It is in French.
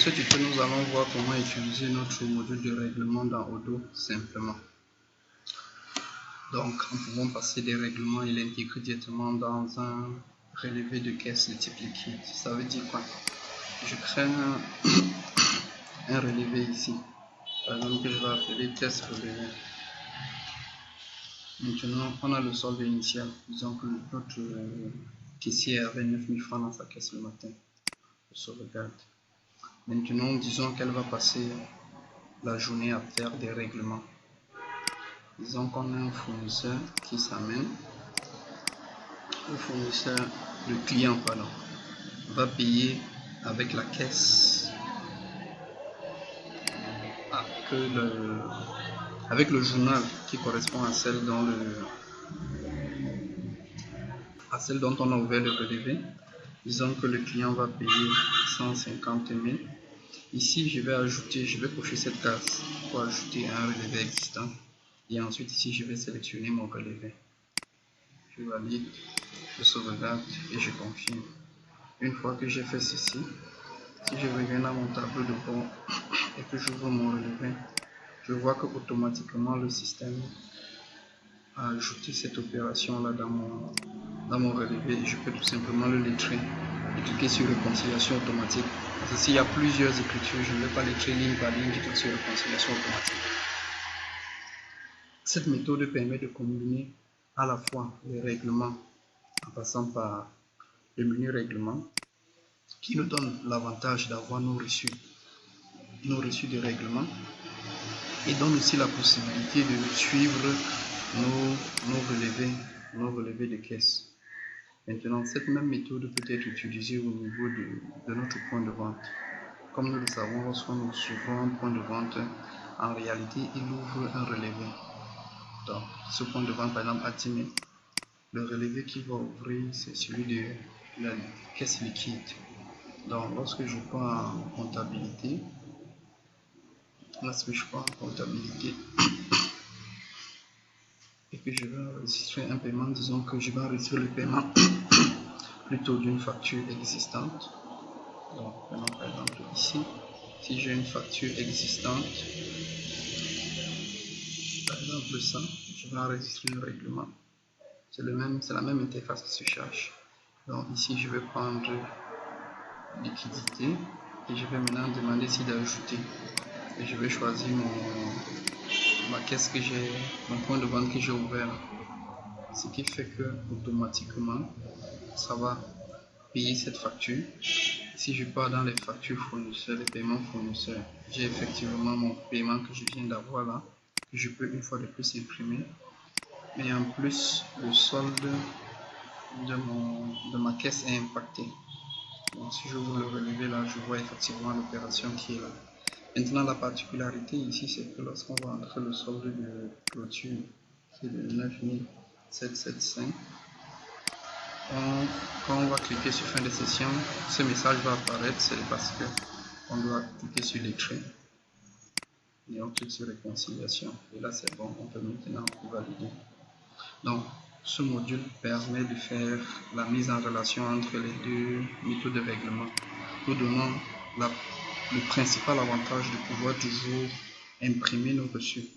ce tuto, nous allons voir comment utiliser notre module de règlement dans Odoo simplement. Donc, en pouvant passer des règlements et l'intégrer directement dans un relevé de caisse de type liquide. Ça veut dire quoi? Je crée un relevé ici. Par exemple, que je vais appeler test relevé. Maintenant, on a le solde initial. Disons que notre caissier avait 9 000 francs dans sa caisse le matin. Je sauvegarde. Maintenant, disons qu'elle va passer la journée à faire des règlements. Disons qu'on a un fournisseur qui s'amène. Le fournisseur, le client, pardon, va payer avec la caisse avec le journal qui correspond à celle dont on a ouvert le relevé. Disons que le client va payer 150 000. Ici, je vais cocher cette case pour ajouter un relevé existant. Et ensuite, ici, je vais sélectionner mon relevé. Je valide, je sauvegarde et je confirme. Une fois que j'ai fait ceci, si je reviens à mon tableau de bord et que j'ouvre mon relevé, je vois que automatiquement le système a ajouté cette opération là dans mon relevé. Je peux tout simplement le lettrer et cliquer sur réconciliation automatique. Parce que s'il y a plusieurs écritures, je ne vais pas lettrer ligne par ligne, je clique sur réconciliation automatique. Cette méthode permet de combiner à la fois les règlements en passant par le menu règlement qui nous donne l'avantage d'avoir nos reçus de règlement et donne aussi la possibilité de suivre nos relevés de caisse. Maintenant, cette même méthode peut être utilisée au niveau de notre point de vente. Comme nous le savons, lorsqu'on ouvre un point de vente, en réalité, il ouvre un relevé. Donc, ce point de vente, par exemple, à 10 000, le relevé qu'il va ouvrir, c'est celui de la caisse liquide. Donc, lorsque je prends en comptabilité, et que je vais enregistrer un paiement, disons que je vais enregistrer le paiement plutôt d'une facture existante. Donc, prenons par exemple ici, si j'ai une facture existante, par exemple ça, je vais enregistrer le règlement. C'est la même interface qui se charge. Donc ici, je vais prendre liquidité et je vais maintenant demander ici d'ajouter. Et je vais choisir ma caisse que j'ai, mon point de vente que j'ai ouvert. Ce qui fait que automatiquement, ça va payer cette facture. Si je pars dans les factures fournisseurs, les paiements fournisseurs, j'ai effectivement mon paiement que je viens d'avoir là, que je peux une fois de plus imprimer. Mais en plus, le solde de ma caisse est impacté. Donc si je veux le relever là, je vois effectivement l'opération qui est là. Maintenant, la particularité ici, c'est que lorsqu'on va entrer le solde de clôture, qui est de 9775, quand on va cliquer sur fin de session, ce message va apparaître, c'est parce qu'on doit cliquer sur l'écrit et on clique sur réconciliation. Et là, c'est bon, on peut maintenant valider. Donc, ce module permet de faire la mise en relation entre les deux méthodes de règlement, nous donnant le principal avantage de pouvoir toujours imprimer nos reçus.